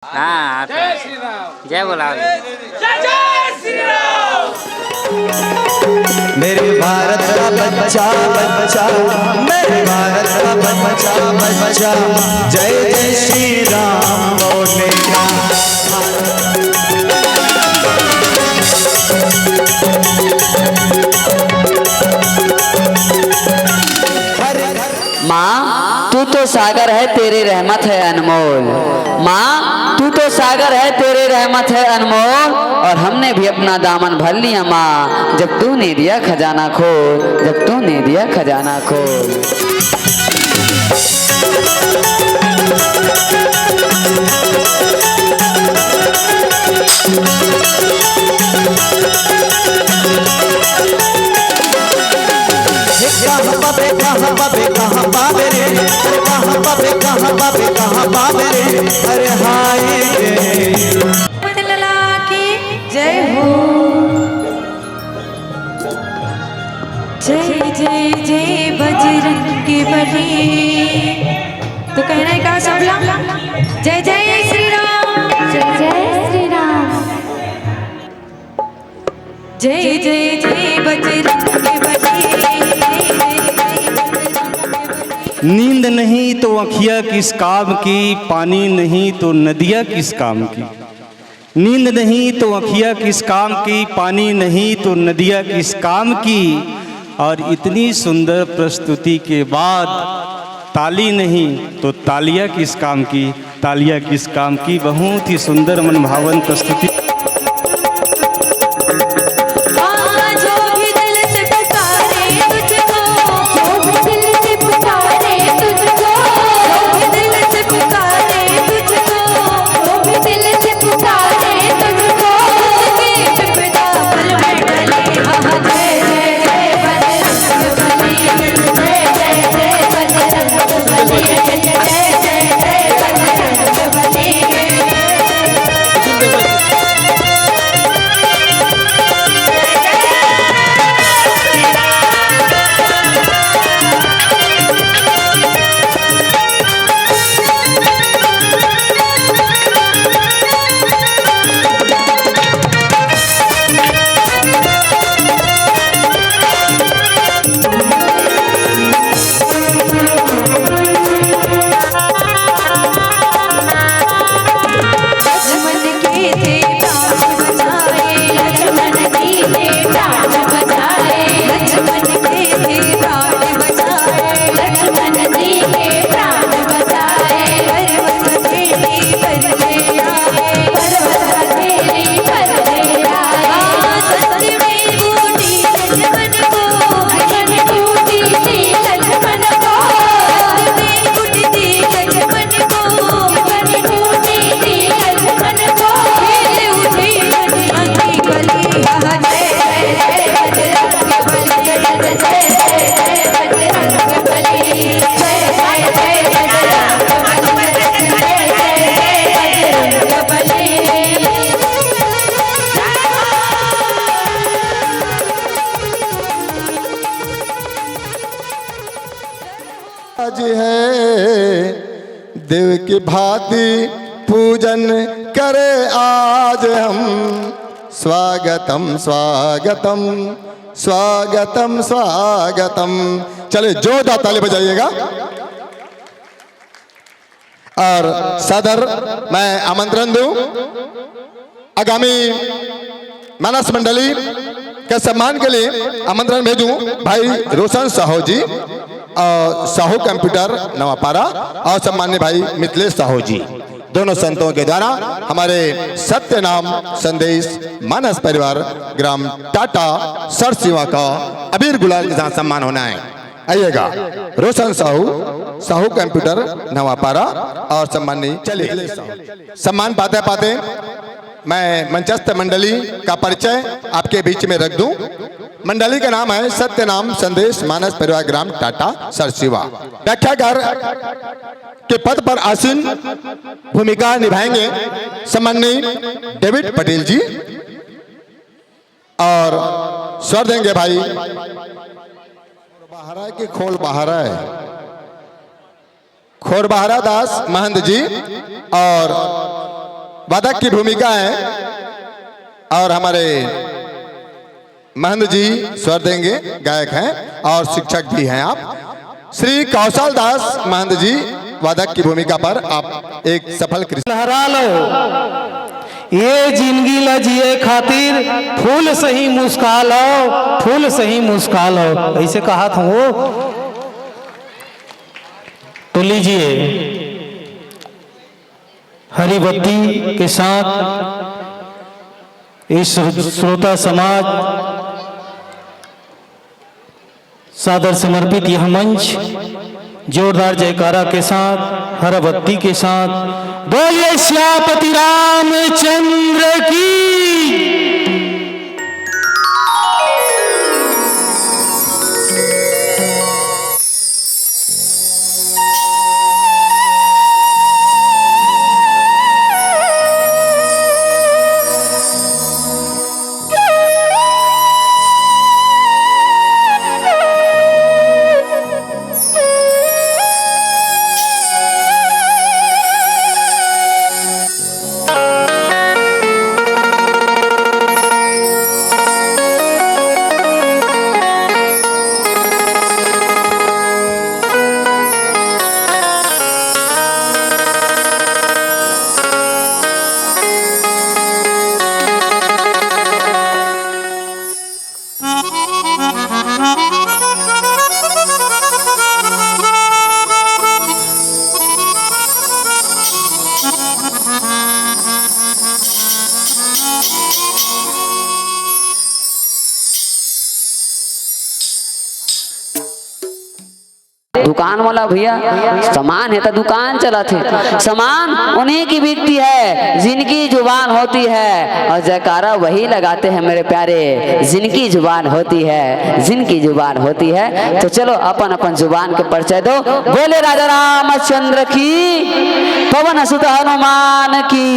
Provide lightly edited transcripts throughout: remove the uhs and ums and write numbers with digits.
हाँ जय श्री राम। जय बोला जय जय श्री राम। मेरे भारत का बच्चा बच्चा, मेरे भारत का बच्चा बच्चा, जय जय श्री राम बोलेगा। माँ तू तो सागर है, तेरी रहमत है अनमोल। माँ तू तो सागर है, तेरी रहमत है अनमोल। और हमने भी अपना दामन भर लिया माँ, जब तूने दिया खजाना खोल, जब तूने दिया खजाना खोल। कहाँ बाबे कहाँ बाबे कहाँ बाबे रे, अरे कहाँ बाबे कहाँ बाबे कहाँ बाबे रे, अरे हाय रे। लला की जय हो। जय जय जय बजरंग बली। तो कहना है कहा सब लोग जय जय श्री राम। जय जय श्री राम। जय जय जय बजरंग बली। नींद नहीं तो आँखियाँ किस काम की, पानी नहीं तो नदियाँ किस काम की। नींद नहीं तो आँखियाँ किस काम की, पानी नहीं तो नदियाँ किस काम की। और इतनी सुंदर प्रस्तुति के बाद ताली नहीं तो तालियाँ किस काम की, तालियाँ किस काम की। बहुत ही सुंदर मनभावन प्रस्तुति। आज है देव की भांति पूजन करे आज हम। स्वागतम स्वागतम स्वागतम स्वागतम। चले जोरदार ताली बजाइएगा। और सदर मैं आमंत्रण दूं आगामी मानस मंडली के सम्मान के लिए आमंत्रण भेजूं भाई रोशन साहू जी और साहू कंप्यूटर नवापारा और सम्मान्य भाई मिथिलेश साहू जी, दोनों संतों के द्वारा हमारे सत्य नाम संदेश मानस परिवार ग्राम टाटा सरसिवा का अबीर गुलाल के साथ सम्मान होना है। आइएगा रोशन साहू, साहू कंप्यूटर नवापारा और सम्मान्य। चलिए सम्मान पाते पाते मैं मंचस्थ मंडली का परिचय आपके बीच में रख दूं। मंडली का नाम है सत्य नाम संदेश मानस परिवार ग्राम टाटा सरसिवा। व्याख्याकार के पद पर आसीन भूमिका निभाएंगे सम्माननीय डेविड पटेल जी और स्वर देंगे भाई बाहरा के खोल बाहरा है खोरबहारा दास महंत जी और वादक की भूमिका है और हमारे महंत जी स्वर देंगे, गायक हैं और शिक्षक भी हैं। आप श्री कौशल दास महंत जी वादक की भूमिका पर आप एक सफल कृष्ण लहरा लो ये जिंदगी ल जिए खातिर फूल सही मुस्का लो, फूल सही मुस्का लो, ऐसे कहा था वो। तो लीजिए हरी बत्ती के साथ इस श्रोता समाज सादर समर्पित यह मंच जोरदार जयकारा के साथ हर बत्ती के साथ बोलिए श्यापति रामचंद्र की। दुकान वाला भैया सामान है तो दुकान चला थे, सामान उन्हीं की बिकती है जिनकी जुबान होती है, और जयकारा वही लगाते हैं मेरे प्यारे जिनकी जुबान होती है, जिनकी जुबान होती है। तो चलो अपन अपन जुबान के परिचय दो। बोले राजा रामचंद्र की, पवन सुत हनुमान की।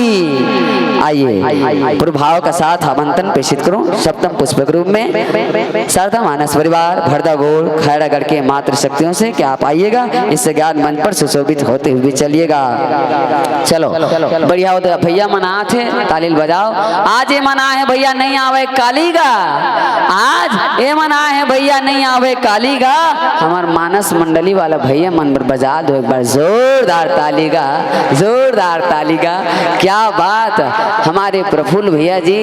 आइए प्रभाव का साथ आमंत्रण प्रेषित करूं सप्तम पुष्पक रूप में शारदा मानस परिवार भरदा गोल खैरागढ़ के मातृ शक्तियों से कि आप आइएगा, इस ज्ञान मंच पर सुशोभित होते हुए चलिएगा। चलो बढ़िया होता भैया मना थे, तालील बजाओ। आज ये मना है भैया नहीं आवे कालीगा, आज ये मना है भैया नहीं आवे कालीगा। हमार मानस मंडली वाला भैया मन पर बजा दो एक बार जोरदार तालीगा, जोरदार तालीगा। क्या बात, हमारे प्रफुल्ल भैया जी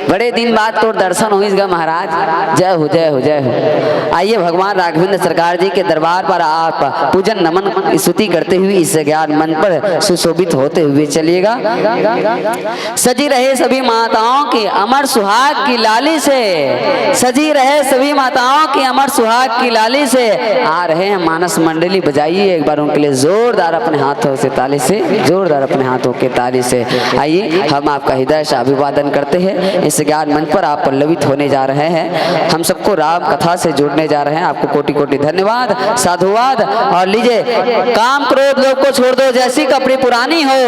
बड़े दिन बाद तो दर्शन हुईगा महाराज। जय हो जय हो जय हो। आइए भगवान राघवेंद्र सरकार जी के दरबार पर आप पूजन नमन स्तुति करते हुए इस ज्ञान मन पर सुशोभित होते हुए चलिएगा। सजी रहे सभी माताओं की अमर सुहाग की लाली से, सजी रहे सभी माताओं की अमर सुहाग की लाली से। आ रहे हैं मानस मंडली, बजाइए एक बार उनके लिए जोरदार अपने हाथों से ताली से, जोरदार अपने हाथों के ताली से। आइए हम आपका हृदय से अभिवादन करते हैं। इस ज्ञान मंच पर आप पल्लवित होने जा रहे हैं, हम सबको राम कथा से जोड़ने जा रहे हैं। आपको कोटि कोटि धन्यवाद, साधुवाद। और लीजिए, काम क्रोध लोग को छोड़ दो जैसी कपड़ी पुरानी हो,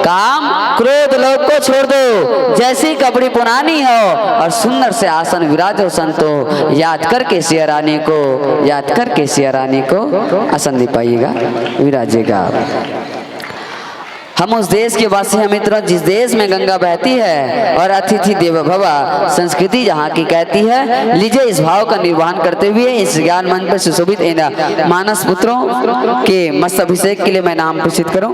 काम क्रोध लोग को छोड़ दो जैसी कपड़ी पुरानी हो, और सुंदर से आसन विराजो संतो, याद करके सिया रानी को, याद करके सिया रानी को आसन दे पाइएगा, विराजेगा। हम उस देश के वासी हैं मित्रों जिस देश में गंगा बहती है और अतिथि देवो भव संस्कृति जहाँ की कहती है। लीजिए इस भाव का निर्वहन करते हुए इस ज्ञान मंच पर सुशोभित मानस पुत्रों के मस्त अभिषेक के लिए मैं नाम घोषित करूं।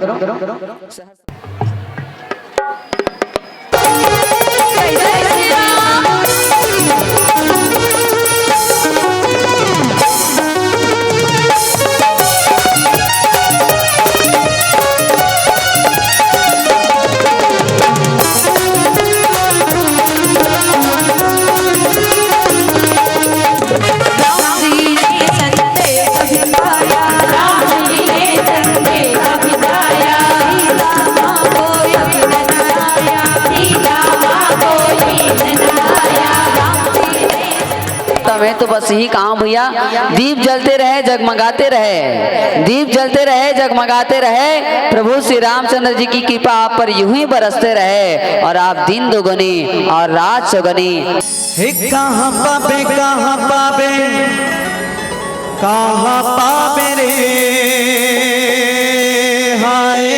मैं तो बस यही कहूँ भैया, दीप जलते रहे जगमगाते रहे, दीप जलते रहे जगमगाते रहे। प्रभु श्री रामचंद्र जी की कृपा आप पर यूं ही बरसते रहे और आप दिन दोगुनी और रात चौगुनी। कहाँ पाबे कहाँ पाबे कहाँ पाबे रे, हाय रे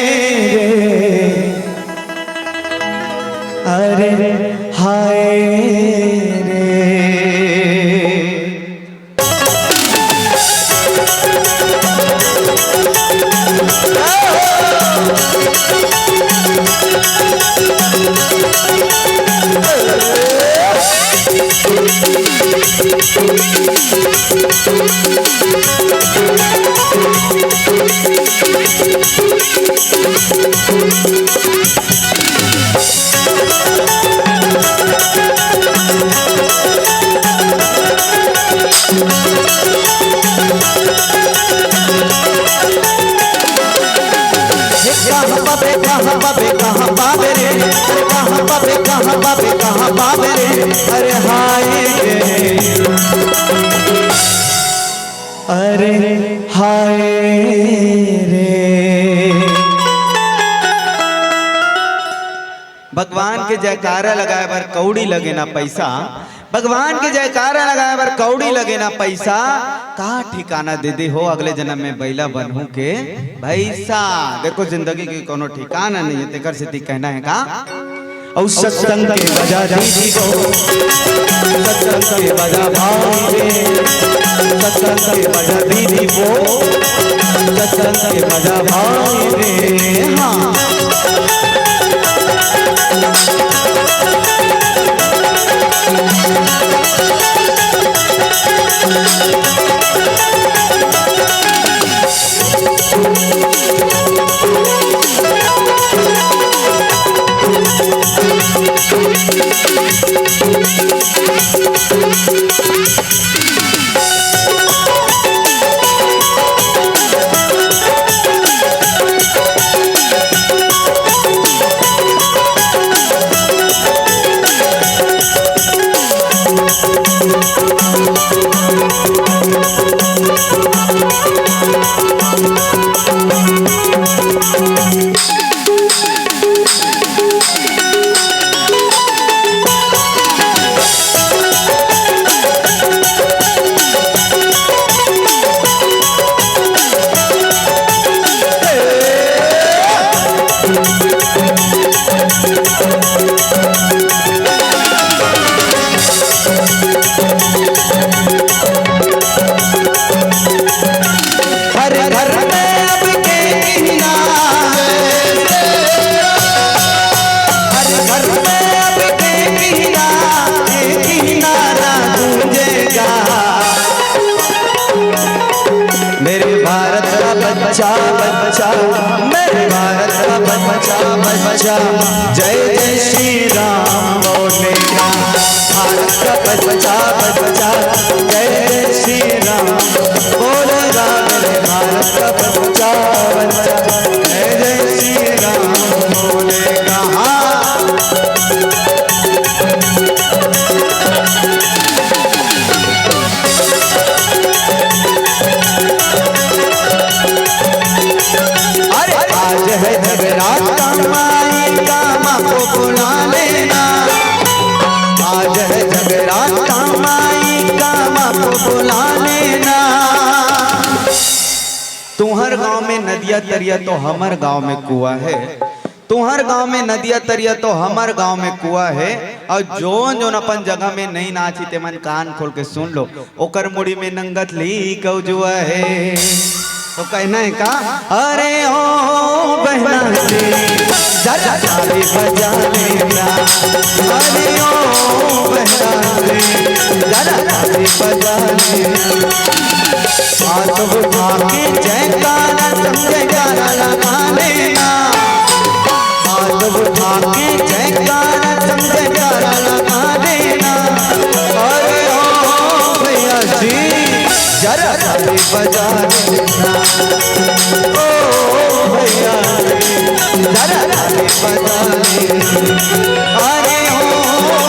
कहाँ बाबे कहाँ बाबे रे, अरे कहाँ बाबे कहाँ बाबे रे, अरे हाय रे, अरे हाय रे। भगवान के जयकारा लगाए बर कौड़ी लगे ना पैसा, भगवान के जयकारा लगाए बर कौड़ी लगे ना पैसा, का ठिकाना दे दे हो अगले जन्म में बैला बनहू के भैसा। देखो जिंदगी की कोनो ठिकाना नहीं है, तेकर से कहना है का और सत्संग के बजा दीदी को, सत्संग के बजा भाई रे, सत्संग के बजा दीदी को, सत्संग के बजा भाई रे। हाँ बच्चा बच्चा मेरे भारत का बच्चा बच्चा, जय जय श्री राम बोलेगा। भारत का बच्चा बच्चा जय जय श्री राम बोलेगा, मेरे भारत का बच्चा बच्चा जय जय श्री राम बोलेगा। आज है जगरात का माई का माँ को बुला लेना, आज है जगरात का माई का माँ को बुला लेना। तुम्हार गांव में नदिया तरिया तो हमार गांव में कुआं है, तुम्हार गांव में नदिया तरिया तो हमार गांव में कुआं है। और जो अपन जगह में नहीं नाची ते मन कान खोल के सुन लो, ओकर मुड़ी में नंगत ली कौजुआ है। तो कहना है का अरे ओ बहना से जरा ताली बजा लेना, अरे ओ बहना से जरा ताली बजा लेना। हाथ उठा के जयकारा समझे जरा लगा लेना, हाथ उठा के जयकारा समझे जरा लगा देना। अरे ओ भैया जी जरा ताली बजा लेना, ओ भैया जरा ताली बजा लेना। अरे ओ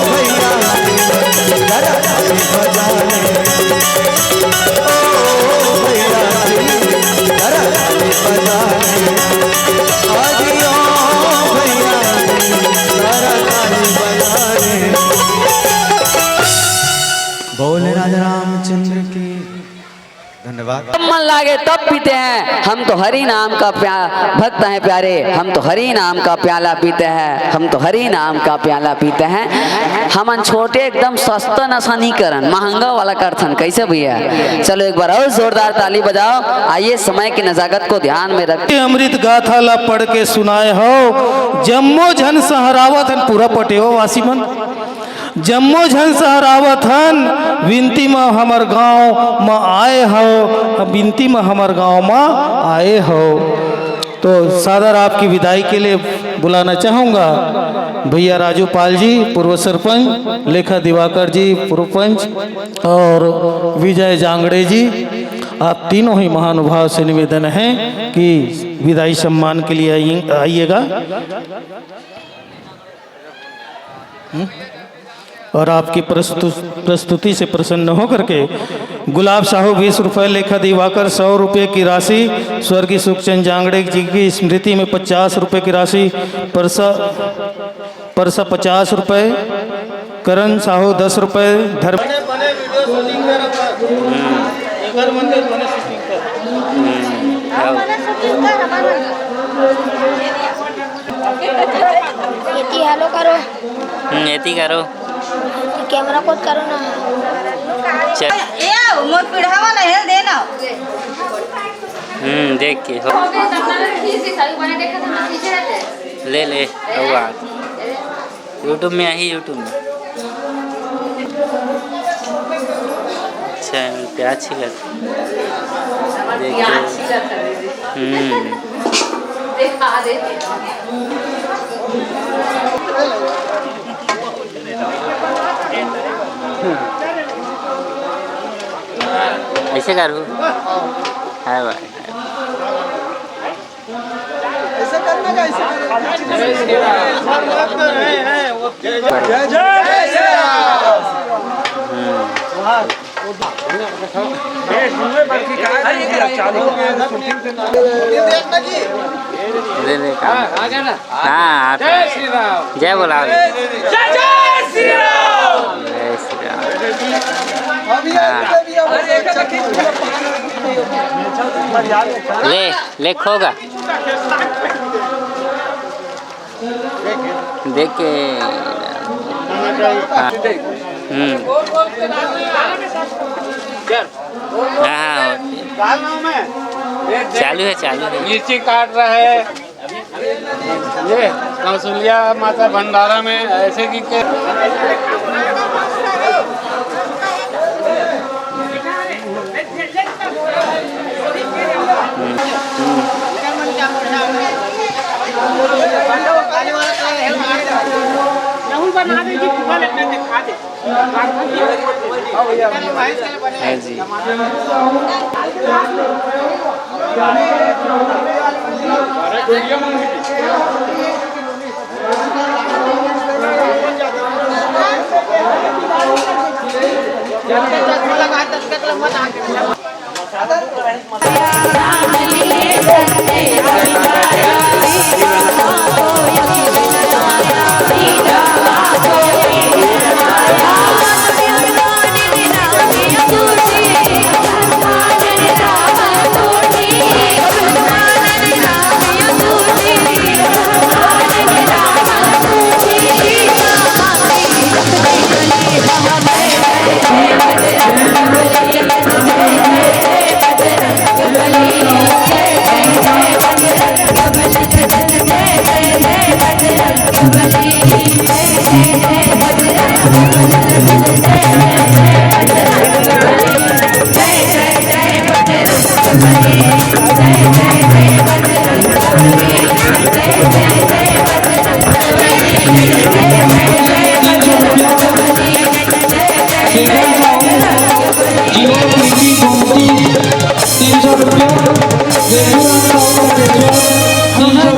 भैया जरा ताली बजा लेना, ओ भैया जरा ताली बजा लेना। अरे ओ भैया जरा ताली बजा लेना। बोले राजा रामचंद्र की धन्यवाद। मन लागे तब पीते हैं, हम तो हरि नाम का भक्त हैं प्यारे, हम तो हरि नाम का प्याला पीते हैं, हम तो हरि नाम का प्याला पीते हैं। हमन छोटे एकदम सस्ता नशा नहीं करन, महंगा वाला करथन। कैसे भैया? चलो एक बार और जोरदार ताली बजाओ। आइए समय की नजाकत को ध्यान में रख अमृत गाथा ला पढ़ के सुनाए हो, जम्मो झन सहरावत हन पूरा पटेवा वासी मन, जम्मो झन सहरावत हन। विनती में हमर गांव में आए हो, विनती में हमर गांव में आए हो। तो सादर आपकी विदाई के लिए बुलाना चाहूँगा भैया राजू पाल जी पूर्व सरपंच, लेखा दिवाकर जी पूर्व पंच और विजय जांगड़े जी। आप तीनों ही महानुभाव से निवेदन है कि विदाई सम्मान के लिए आइएगा और आपकी प्रस्तुति से प्रसन्न होकर के गुलाब साहू 20 रुपये, लेखा दिवाकर 100 रुपये की राशि, स्वर्गीय सुखचंद जांगड़े जी की स्मृति में 50 रुपये की राशि, परसा 50 रुपये, करण साहू 10 रुपये, धर्म हेलो करो एती करो कैमरा कोड करो ना चल ए आओ मोर पिढ़ावा ना हेल देना देख के हो ले ले हुआ यूट्यूब में आई यूट्यूब में अच्छा प्याज छिलत देखा दे ऐसे करूँ है भाई ऐसे करना का हाँ जय बोला जय श्री राम। जय श्री राम। ले ले खोगा देख के हाँ चालू है मिर्ची काट रहा है ये कौशल्या माता भंडारा में ऐसे की राहुल बना दे जी गूगल पे दिखा दे है जी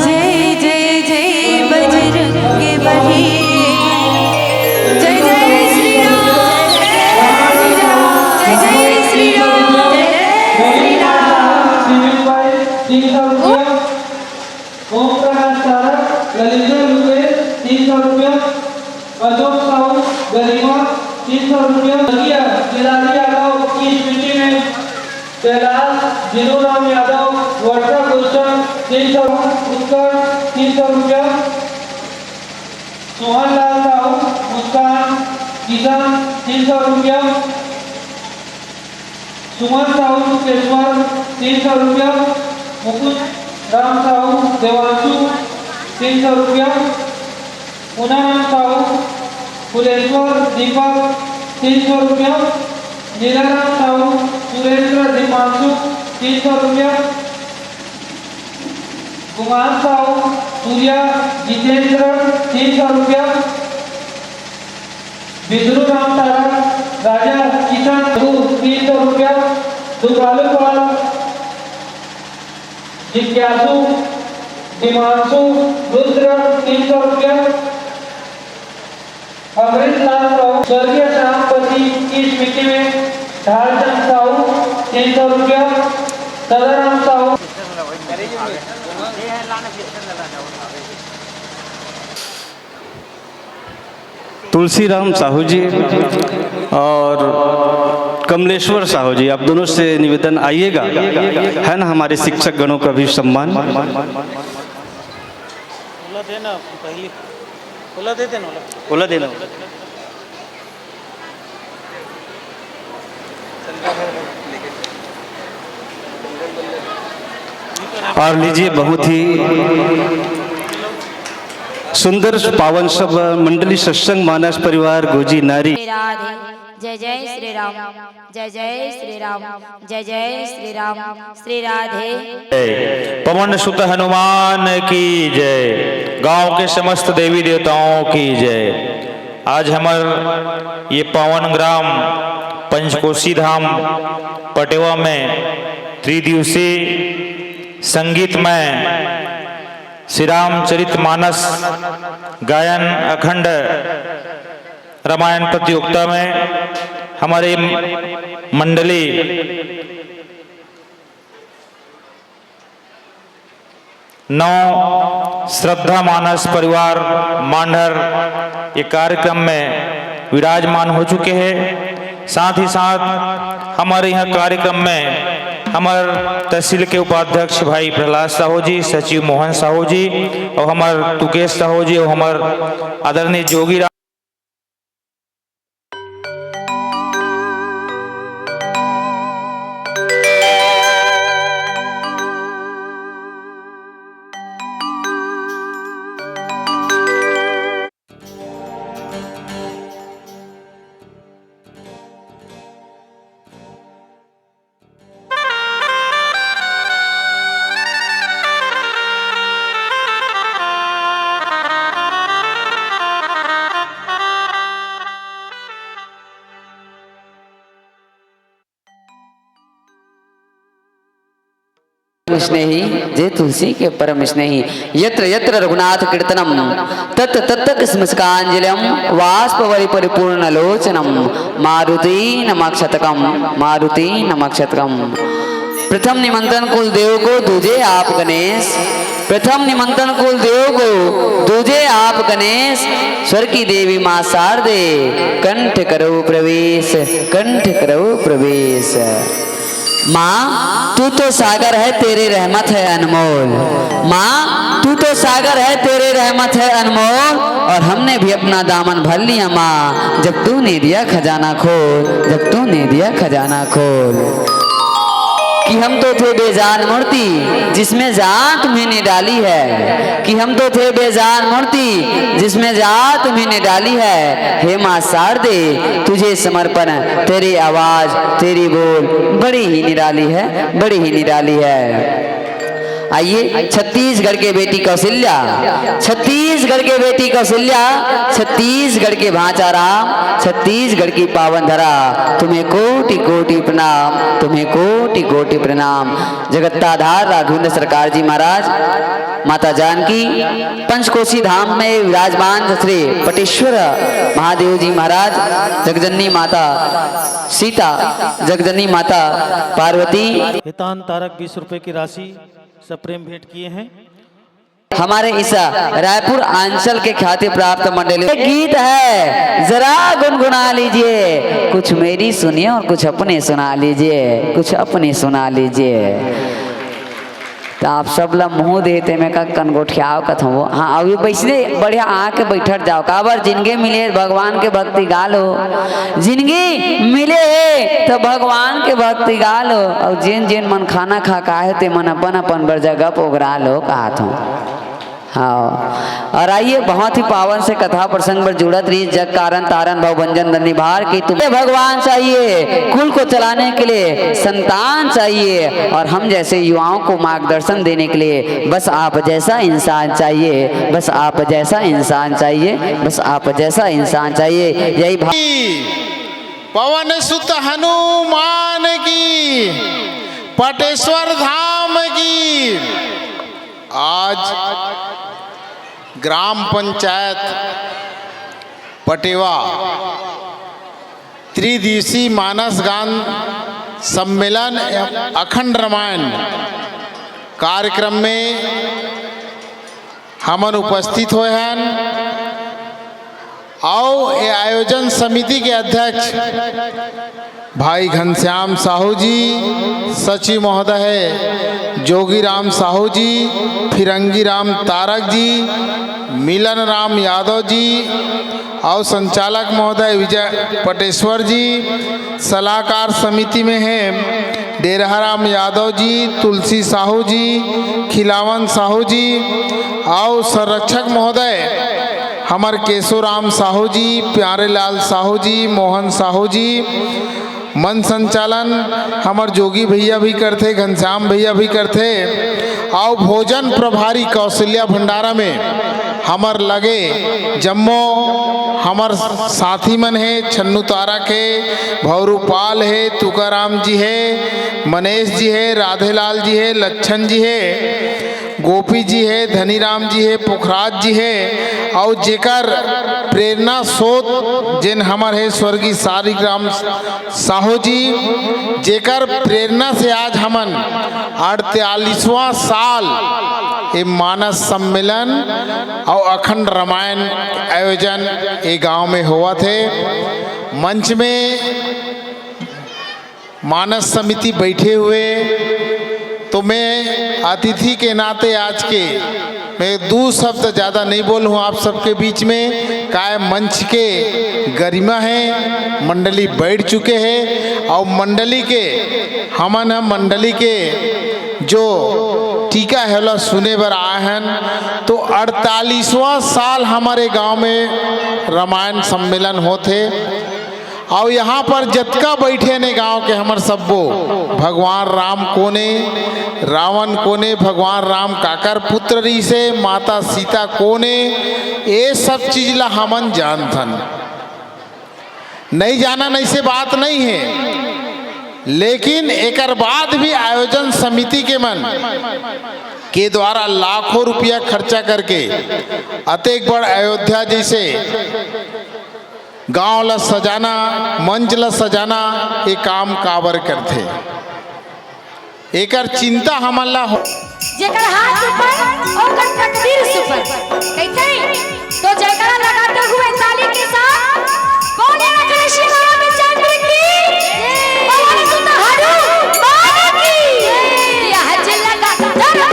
जय जय जय बजरंग बली जय जय श्री राम जय जय श्री राम ओम प्रकाश तारक ललित रुपये 300 रुपये, अशोक साहू गरिमा 300 रुपये, जिलानी यादव की स्मृति में कैलाश जिनूराम यादव वर्षा गुलशन 300 उत्कर 300 रुपये, सोहनलाल साहू मुस्कान किसान 300 रुपये, सुमन साहू मुकेश्वर 300 रुपये, मुकुंद राम साहू देवांशु 300 रुपया, पूनम साहू फुलेश्वर दीपक 300 रुपया, नीलाराम साहू सुरेंद्र दीपांशु 300 रुपया, कुमार साहू सूर्या जितेंद्र 300 रुपया। विष्णु राम तारा राजा किशन 300 रुपया। दुकालुपाल जिज्ञासु दिमांशु रुद्र 300 रुपया। अमृतलाल साहू स्वर्गीय श्यामपति की स्मृति में ढालचंद साहू 300 रुपया। सदाराम साहू तुलसीराम साहू जी और कमलेश्वर साहू जी, आप दोनों से निवेदन आइएगा, है ना, हमारे शिक्षक गणों का भी सम्मान। ओला देना और लीजिए, बहुत ही सुंदर पावन सब मंडली सत्संग मानस परिवार गोजी नारी। जय जय श्री राम, जय जय श्री राम, जय जय श्री राम, श्री राधे। पवन सुत हनुमान की जय, गांव के समस्त देवी देवताओं की जय। आज हमार ये पावन ग्राम पंचकोशी धाम पटेवा में त्रिदिवसीय संगीत में श्री रामचरित मानस गायन अखंड रामायण प्रतियोगिता में हमारे मंडली नौ श्रद्धा मानस परिवार मांडर ये कार्यक्रम में विराजमान हो चुके हैं। साथ ही साथ हमारे यहाँ कार्यक्रम में हमारे तहसील के उपाध्यक्ष भाई प्रहलाद साहू जी, सचिव मोहन साहू जी और हमारे तुकेश साहू जी और हमारे आदरणीय जोगी स्नेही जय तुलसी के परम स्नेही। यत्र यत्र रघुनाथ कीर्तनम तत् तत् स्मस्कांजलिम वाष्पवरि परिपूर्ण लोचनम मारुति नमक्षतकम मारुति नमक्षतकम। प्रथम निमंत्रण कुल देव को दूजे आप गणेश, प्रथम निमंत्रण कुल देव को दूजे आप गणेश। स्वर की देवी मां शारदे कंठ करो प्रवेश, कंठ करो प्रवेश। माँ तू तो सागर है तेरी रहमत है अनमोल, माँ तू तो सागर है तेरी रहमत है अनमोल। और हमने भी अपना दामन भर लिया माँ, जब तूने दिया खजाना खोल, जब तूने दिया खजाना खोल। कि हम तो थे बेजान मूर्ति जिसमें जान तुम्हें डाली है, कि हम तो थे बेजान मूर्ति जिसमें जान तुम्हें डाली है। हे माँ शारदे तुझे समर्पण, तेरी आवाज तेरी बोल बड़ी ही निराली है, बड़ी ही निराली है। आइए छत्तीसगढ़ के बेटी कौशल्या, छत्तीसगढ़ के बेटी कौशल्या, छत्तीसगढ़ के भांचा राम, छत्तीसगढ़ की पावन धरा, तुम्हें कोटि कोटि प्रणाम, तुम्हें कोटि कोटि प्रणाम। जगत्ताधार राघवेंद्र सरकार जी महाराज, माता जानकी पंचकोशी धाम में विराजमान श्री पटेश्वर महादेव जी महाराज, जगजननी माता सीता, जगजननी माता पार्वती। हितान तारक 20 रुपए की राशि सप्रेम भेंट किए हैं। हमारे इस रायपुर अंचल के ख्याति प्राप्त मंडली गीत है, जरा गुनगुना लीजिए, कुछ मेरी सुनिए और कुछ अपने सुना लीजिए, कुछ अपने सुना लीजिए। तो आप सब ला मुँह देते में का कनगोठियाव कथ हो। हाँ अभी बैठने बढ़िया आके बैठट जाओ, काबर जिनके मिले भगवान के भक्ति गालो, जिनगी मिले तो भगवान के भक्ति गालो। और जिन जिन मन खाना खा का है ते मन अपन अपन बर जगह पोगरा लो कहत हो। हाँ, और आइए बहुत ही पावन से कथा प्रसंग पर जुड़त रही। जग कारण तारण भवभंजन निभार की तुम्हें भगवान चाहिए, कुल को चलाने के लिए संतान चाहिए, और हम जैसे युवाओं को मार्गदर्शन देने के लिए बस आप जैसा इंसान चाहिए, बस आप जैसा इंसान चाहिए, बस आप जैसा इंसान चाहिए। यही पवन सुत हनुमान की, पटेश्वर धाम की। आज ग्राम पंचायत पटेवा त्रिदिवसीय मानस गान सम्मेलन अखंड रामायण कार्यक्रम में हमन उपस्थित हुए हैं। और ये आयोजन समिति के अध्यक्ष भाई घनश्याम साहू जी, सचिव महोदय जोगी राम साहू जी, फिरंगी राम तारक जी, मिलन राम यादव जी, और संचालक महोदय विजय पटेश्वर जी। सलाहकार समिति में हैं डेरहराम यादव जी, तुलसी साहू जी, खिलावन साहू जी, और संरक्षक महोदय हमार केशोराम साहू जी, प्यारेलाल साहू जी, मोहन साहू जी। मन संचालन हमार जोगी भैया भी करते, घनश्याम भैया भी करते। और भोजन प्रभारी कौशल्या भंडारा में हमार लगे जम्मो हमार साथी मन है, छन्नू तारा के, भौरूपाल है, तुकाराम जी है, मनेश जी है, राधेलाल जी है, लच्छन जी है, गोपी जी है, धनीराम जी है, पुखराज जी है। और जेकर प्रेरणा स्रोत जिन हमार है स्वर्गीय सारिग्राम साहू जी, जेकर प्रेरणा से आज हमन 48वां साल ये मानस सम्मेलन और अखंड रामायण आयोजन ये गांव में हुआ थे। मंच में मानस समिति बैठे हुए, तो मैं अतिथि के नाते आज के मैं दो शब्द ज़्यादा नहीं बोलूँ आप सबके बीच में। काय मंच के गरिमा है, मंडली बैठ चुके हैं, और मंडली के हमन मंडली के जो टीका है सुने बर आए हैं। तो 48वां साल हमारे गांव में रामायण सम्मेलन होते, और यहाँ पर जतका बैठे ने गांव के हमर सबो भगवान राम कोने, रावण कोने, भगवान राम काकर पुत्र रही से, माता सीता कोने, ये सब चीज ला हमन जानथन। नहीं जाना नहीं से बात नहीं है, लेकिन एकर बाद भी आयोजन समिति के मन के द्वारा लाखों रुपया खर्चा करके अतेक बड़ अयोध्या जैसे गांव ला सजाना, मंच ला सजाना, ये काम काबर करते। एकर चिंता हमन ला हो। जेकर हाथ ऊपर और तकदीर सुपर कहते तो जयकारा लगाते हुए ताली के साथ बोले ना कृष्ण रामचंद्र की पवन सुत हनुमान की। यह लगा दरबार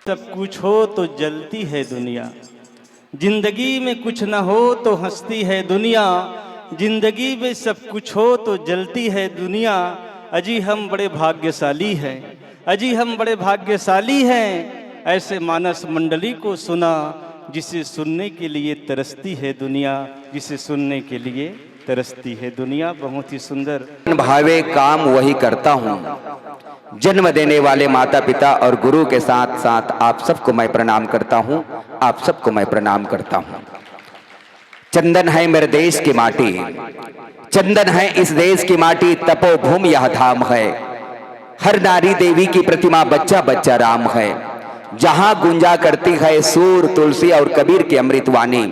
सब कुछ हो तो जलती है दुनिया, जिंदगी में कुछ न हो तो हंसती है दुनिया। जिंदगी में सब कुछ हो तो जलती है दुनिया। अजी हम बड़े भाग्यशाली हैं, अजी हम बड़े भाग्यशाली हैं। ऐसे मानस मंडली को सुना जिसे सुनने के लिए तरसती है दुनिया, जिसे सुनने के लिए तरसती है दुनिया। बहुत ही सुंदर। भावे काम वही करता हूँ, जन्म देने वाले माता पिता और गुरु के साथ साथ आप सबको मैं प्रणाम करता हूं, आप सबको मैं प्रणाम करता हूं। चंदन है मेरे देश की माटी, चंदन है इस देश की माटी, तपोभूमि यह धाम है। हर नारी देवी की प्रतिमा, बच्चा बच्चा राम है। जहां गुंजा करती है सूर, तुलसी और कबीर की अमृतवाणी,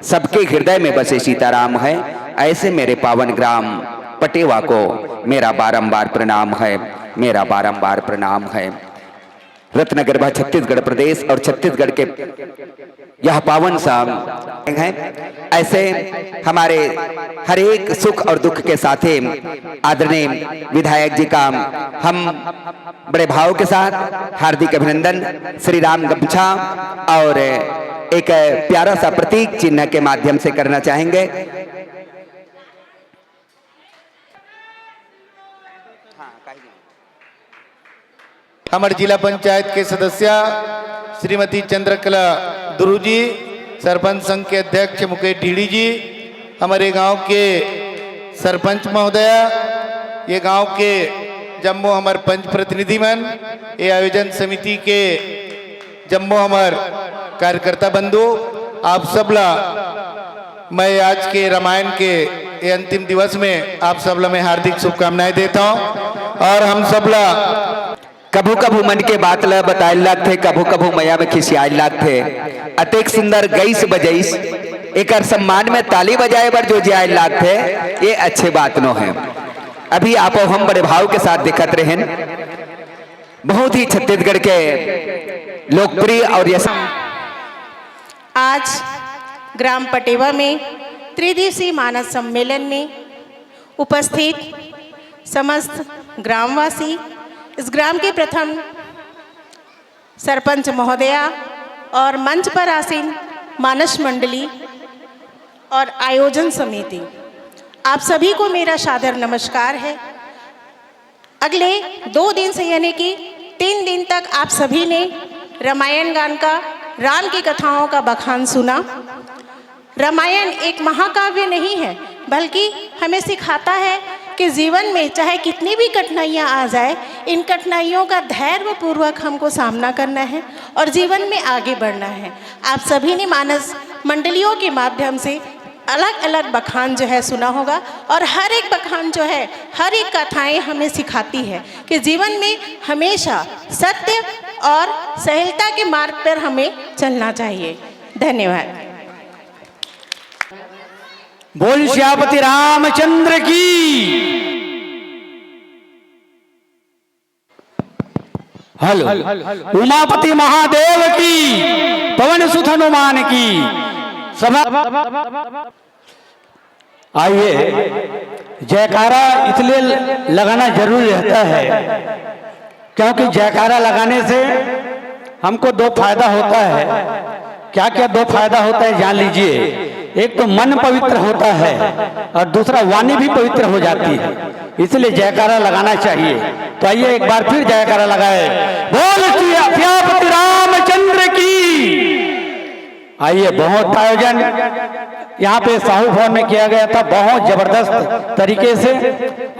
सबके हृदय में बसे सीताराम है। ऐसे मेरे पावन ग्राम पटेवा को मेरा बारंबार प्रणाम है, मेरा बारंबार प्रणाम है। रत्नगर्भा छत्तीसगढ़ प्रदेश और छत्तीसगढ़ के यह पावन सा है। ऐसे हमारे हर एक सुख और दुख के साथ आदरणीय विधायक जी का हम बड़े भाव के साथ हार्दिक अभिनंदन श्री राम गमछा और एक प्यारा सा प्रतीक चिन्ह के माध्यम से करना चाहेंगे। हमारे जिला पंचायत के सदस्य श्रीमती चंद्रकला दुरु जी, सरपंच संघ के अध्यक्ष मुकेश ढीड़ी जी, हमारे गांव के सरपंच महोदया, ये गांव के जम्मो हमारे पंच प्रतिनिधि मन, ये आयोजन समिति के जम्मो हमारे कार्यकर्ता बंधु, आप सबला मैं आज के रामायण के ये अंतिम दिवस में आप सबला मैं हार्दिक शुभकामनाएं देता हूं। और हम सबला कभू कभू मन के बात ल बताए लाग थे, कभू कभू मया में खिसियाए लाग थे। अतेक सुंदर गईस बजईस एक सम्मान में ताली बजाए बर जो जाए लाग थे, ये अच्छे बात नो है। अभी आप हम बड़े भाव के साथ दिखत रहे, बहुत ही छत्तीसगढ़ के लोकप्रिय और यश। आज ग्राम पटेवा में त्रिदिवसीय मानस सम्मेलन में उपस्थित समस्त ग्रामवासी, इस ग्राम के प्रथम सरपंच महोदया और मंच पर आसीन मानस मंडली और आयोजन समिति, आप सभी को मेरा सादर नमस्कार है। अगले 2 दिन से यानी कि 3 दिन तक आप सभी ने रामायण गान का, राम की कथाओं का बखान सुना। रामायण एक महाकाव्य नहीं है, बल्कि हमें सिखाता है कि जीवन में चाहे कितनी भी कठिनाइयाँ आ जाए, इन कठिनाइयों का धैर्यपूर्वक हमको सामना करना है और जीवन में आगे बढ़ना है। आप सभी ने मानस मंडलियों के माध्यम से अलग अलग बखान जो है सुना होगा, और हर एक बखान जो है, हर एक कथाएं हमें सिखाती है कि जीवन में हमेशा सत्य और सहजता के मार्ग पर हमें चलना चाहिए। धन्यवाद। बोल श्यापति रामचंद्र की। हेलो, उमापति महादेव की, पवन सुत हनुमान की सभा। आइए, जयकारा इसलिए लगाना जरूरी रहता है क्योंकि जयकारा लगाने से हमको 2 फायदा होता है। क्या क्या 2 फायदा होता है जान लीजिए। एक तो मन पवित्र होता है और दूसरा वाणी भी पवित्र हो जाती है, इसलिए जयकारा लगाना चाहिए। तो आइए एक बार फिर जयकारा लगाए, बोल श्यापति रामचंद्र की। आइए, बहुत आयोजन यहाँ पे साहू भवन में किया गया था, बहुत जबरदस्त तरीके से,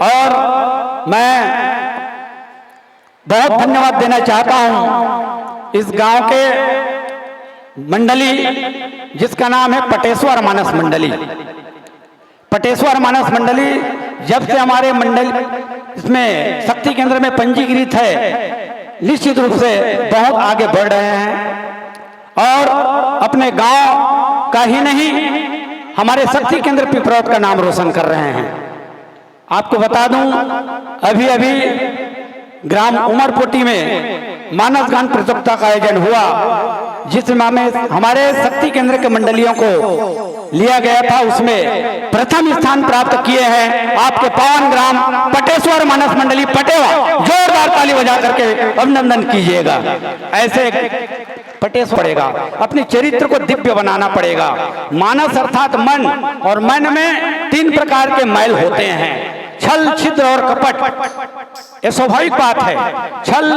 और मैं बहुत धन्यवाद देना चाहता हूँ इस गांव के मंडली जिसका नाम है पटेश्वर मानस मंडली। पटेश्वर मानस मंडली जब से हमारे मंडल इसमें शक्ति केंद्र में पंजीकृत है, निश्चित रूप से बहुत आगे बढ़ रहे हैं और अपने गांव का ही नहीं, हमारे शक्ति केंद्र पिपरौत का नाम रोशन कर रहे हैं। आपको बता दूं, अभी अभी ग्राम उमरपोटी में मानस गान प्रतियोगिता का आयोजन हुआ, जिसमें हमारे शक्ति केंद्र के मंडलियों को लिया गया था। उसमें प्रथम स्थान प्राप्त किए हैं आपके पावन ग्राम पटेश्वर मानस मंडली पटेवा। जोरदार ताली बजा करके अभिनंदन कीजिएगा। ऐसे पटेश्वर पड़ेगा, अपने चरित्र को दिव्य बनाना पड़ेगा। मानस अर्थात मन, और मन में 3 प्रकार के मैल होते हैं, छल, छिद्र और कपट। ये स्वाभाविक बात है, छल,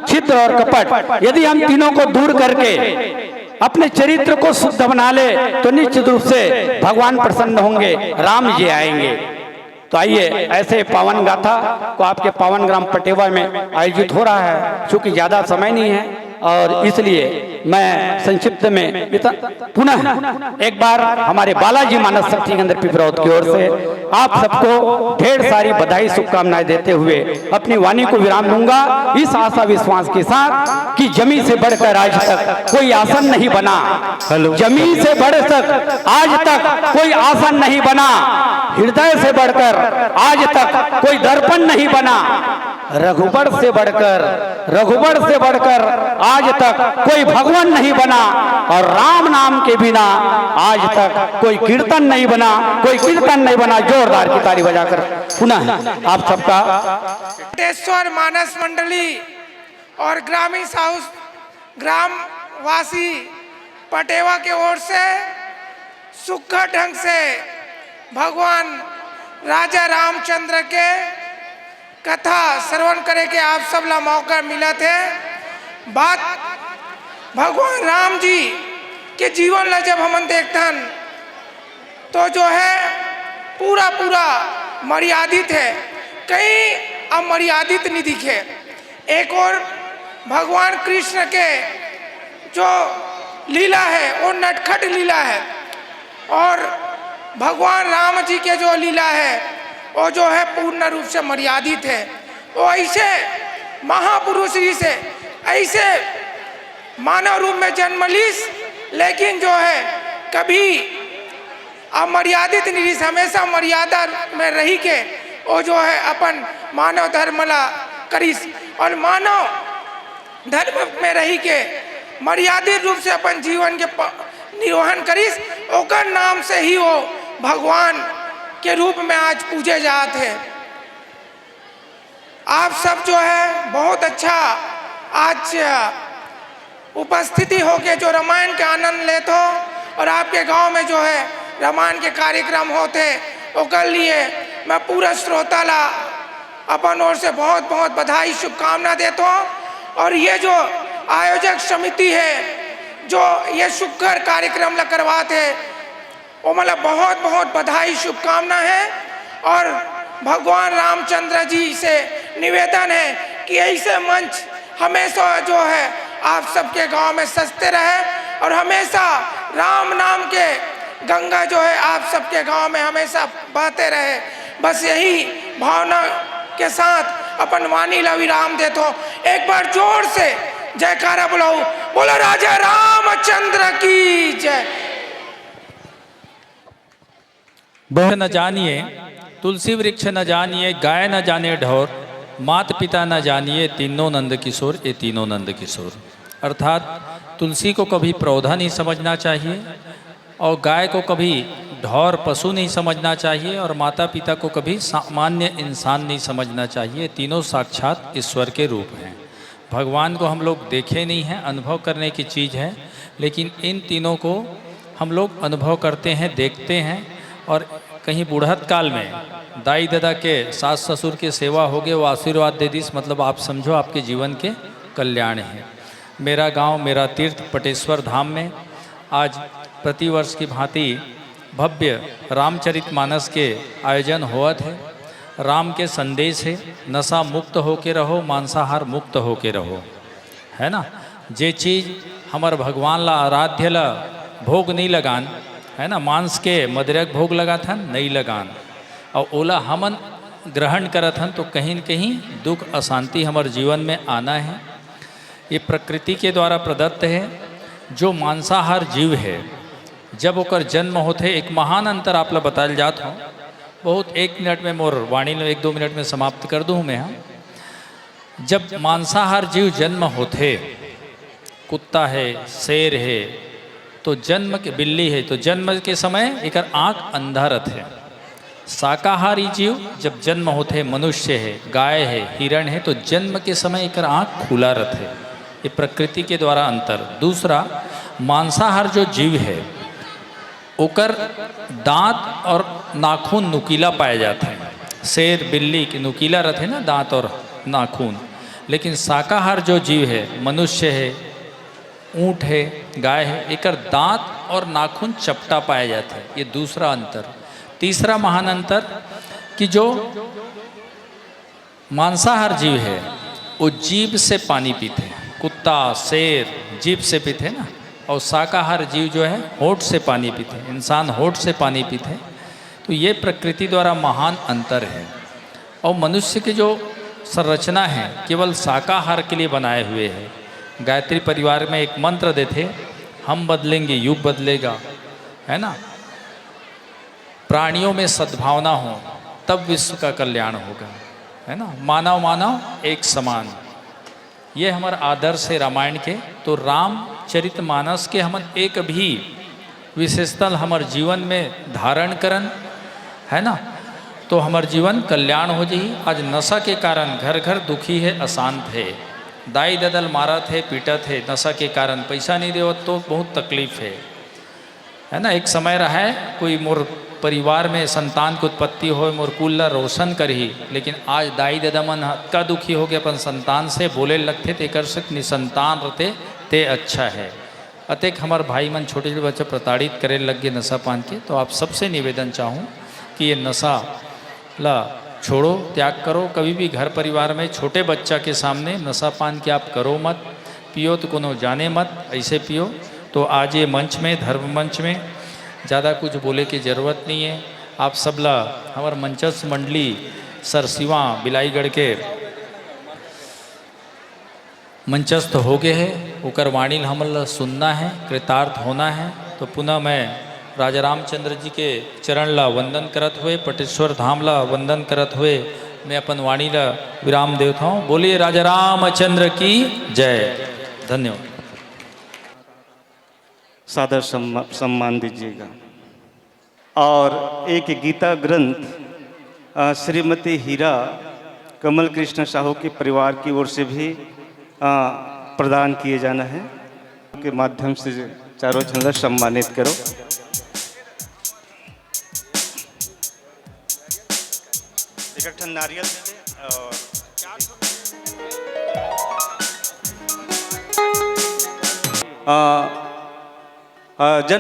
छिद्र और कपट। यदि हम तीनों को दूर करके अपने चरित्र को शुद्ध बना ले तो निश्चित रूप से भगवान प्रसन्न होंगे, राम जी आएंगे। तो आइए, ऐसे पावन गाथा को आपके पावन ग्राम पटेवा में आयोजित हो रहा है। चूंकि ज़्यादा समय नहीं है और इसलिए मैं संक्षिप्त में पुनः एक बार हमारे बालाजी मानस शक्ति केंद्र पिपरौद की ओर से आप सबको ढेर सारी बधाई शुभकामनाएं देते हुए अपनी वाणी को विराम दूंगा, इस आशा विश्वास के साथ कि जमी से बढ़कर आज तक कोई आसन नहीं बना, जमी से बढ़कर आज तक कोई आसन नहीं बना, हृदय से बढ़कर आज तक कोई दर्पण नहीं बना, रघुबर से बढ़कर आज तक कोई भगवान नहीं बना, और राम नाम के बिना आज तक कोई कीर्तन नहीं बना, कोई कीर्तन नहीं बना। जोरदार की ताली बजाकर पुनः आप सबका पटेश्वर मानस मंडली और ग्रामीण हाउस ग्रामवासी पटेवा के ओर से सुखद ढंग से भगवान राजा रामचंद्र के कथा श्रवण करे के आप सब ला मौका मिला थे। बात भगवान राम जी के जीवन ला जब हम देखतन तो जो है पूरा मर्यादित है, कहीं अमर्यादित नहीं दिखे। एक और भगवान कृष्ण के जो लीला है वो नटखट लीला है, और भगवान राम जी के जो लीला है वो जो है पूर्ण रूप से मर्यादित है। वो ऐसे महापुरुष जी से ऐसे मानव रूप में जन्म लीस, लेकिन जो है कभी अमर्यादित नहीं, हमेशा मर्यादा में रही के वो जो है अपन मानव धर्म ला करीस, और मानव धर्म में रही के मर्यादित रूप से अपन जीवन के निर्वहन करीस, ओकर नाम से ही वो भगवान के रूप में आज पूजे जाते हैं। आप सब जो है बहुत अच्छा आज उपस्थिति होके जो रामायण के आनंद लेते हो, और आपके गांव में जो है रामायण के कार्यक्रम होते ओकर लिए मैं पूरा श्रोता ला अपन ओर से बहुत बहुत बधाई शुभकामना देता हूँ। और ये जो आयोजक समिति है जो ये सुखकर कार्यक्रम ला करवाते वो मतलब बहुत बहुत बधाई शुभकामना है। और भगवान रामचंद्र जी से निवेदन है कि ऐसे मंच हमेशा जो है आप सबके गांव में सजते रहे, और हमेशा राम नाम के गंगा जो है आप सबके गांव में हमेशा बहते रहे। बस यही भावना के साथ अपन वाणी ला विराम देते हो। एक बार जोर से जयकारा बुलाओ, बोलो राजा रामचंद्र की जय। न जानिए तुलसी वृक्ष न जानिए, गाय न जाने ढोर, मात पिता न जानिए, तीनों नंद किशोर, ये तीनों नंद किशोर। अर्थात तुलसी को कभी पौधा नहीं समझना चाहिए, और गाय को कभी ढोर पशु नहीं समझना चाहिए, और माता पिता को कभी सामान्य इंसान नहीं समझना चाहिए। तीनों साक्षात ईश्वर के रूप हैं। भगवान को हम लोग देखे नहीं हैं, अनुभव करने की चीज़ है, लेकिन इन तीनों को हम लोग अनुभव करते हैं, देखते हैं। और कहीं बूढ़त काल में दाई दादा के सास ससुर के सेवा हो गए, वो आशीर्वाद दे दीस, मतलब आप समझो आपके जीवन के कल्याण है। मेरा गांव मेरा तीर्थ पटेश्वर धाम में आज प्रतिवर्ष की भांति भव्य रामचरितमानस के आयोजन हुआ थे। राम के संदेश है, नशा मुक्त होके रहो, मांसाहार मुक्त होके रहो, है ना। जे चीज़ हमार भगवान ला आराध्य ला भोग नहीं लगान, है ना, मांस के मदरक भोग लगा था नहीं लगान, और ओला हमन ग्रहण करत हन, तो कहीं न कहीं दुख अशांति हमारे जीवन में आना है। ये प्रकृति के द्वारा प्रदत्त है। जो मांसाहार जीव है, जब ओकर जन्म होते, एक महान अंतर आप ला बताल जात हो, बहुत 1 मिनट में मोर वाणी 1-2 मिनट में समाप्त कर दूँ मैं। हाँ, जब मांसाहार जीव जन्म होते, कुत्ता है, शेर है, तो जन्म के बिल्ली है, तो जन्म के समय एक आँख अंधा रहते है। शाकाहारी जीव जब जन्म होते, मनुष्य है, गाय है, हिरण है, तो जन्म के समय एक आँख खुला रहते। ये प्रकृति के द्वारा अंतर। दूसरा, मांसाहार जो जीव है ओकर दांत और नाखून नुकीला पाया जाता है। शेर बिल्ली के नुकीला रहते ना दांत और नाखून, लेकिन शाकाहार जो जीव है, मनुष्य है, ऊँट है, गाय है, एक दांत और नाखून चपटा पाया जाता है। ये दूसरा अंतर। तीसरा महान अंतर, कि जो मांसाहार जीव है वो जीभ से पानी पीते हैं, कुत्ता शेर जीभ से पीते हैं ना, और शाकाहार जीव जो है होठ से पानी पीते हैं, इंसान होठ से पानी पीते हैं। तो ये प्रकृति द्वारा महान अंतर है। और मनुष्य की जो संरचना है केवल शाकाहार के लिए बनाए हुए है। गायत्री परिवार में एक मंत्र देते, हम बदलेंगे युग बदलेगा, है ना। प्राणियों में सद्भावना हो तब विश्व का कल्याण होगा, है ना। मानव मानव एक समान, ये हमारा आदर्श है रामायण के। तो रामचरितमानस के हम एक भी विशेषता हमारे जीवन में धारण करन, है ना, तो हमार जीवन कल्याण हो जाई। आज नशा के कारण घर घर दुखी है, अशांत है, दाई ददल मारत है, पीटत है, नशा के कारण पैसा नहीं देवत तो बहुत तकलीफ है ना। एक समय रहा है कोई मोर परिवार में संतान की उत्पत्ति हो, मोर कुल ला रोशन करही, लेकिन आज दाई दादा मन का दुखी हो गया अपन संतान से बोले लगते ते कर सक निसंतान रहते ते अच्छा है। अतेक हमारे भाई मन छोटे छोटे बच्चे प्रताड़ित करे लग गए नशा पान के। तो आप सबसे निवेदन चाहूँ कि ये नशा ला छोड़ो, त्याग करो। कभी भी घर परिवार में छोटे बच्चा के सामने नशा पान के आप करो मत, पियो तो कोनो जाने मत, ऐसे पियो। तो आज ये मंच में, धर्म मंच में ज़्यादा कुछ बोले की ज़रूरत नहीं है। आप सबला हमारे मंचस्थ मंडली सरसिवा बिलाईगढ़ के मंचस्थ हो गए है, ओकर वाणी हमला सुनना है, कृतार्थ होना है। तो पुनः मैं राजा रामचंद्र जी के चरण ला वंदन करत हुए, पटेश्वर धाम ला वंदन करत हुए मैं अपन वाणी ला विराम देता हूँ। बोलिए राजा रामचंद्र की जय। धन्यवाद। सादर सम्मान दीजिएगा। और एक गीता ग्रंथ श्रीमती हीरा कमल कृष्ण साहू के परिवार की ओर से भी प्रदान किए जाना है, के माध्यम से चारों झंडा सम्मानित करो। इकट्ठा नारियल और जन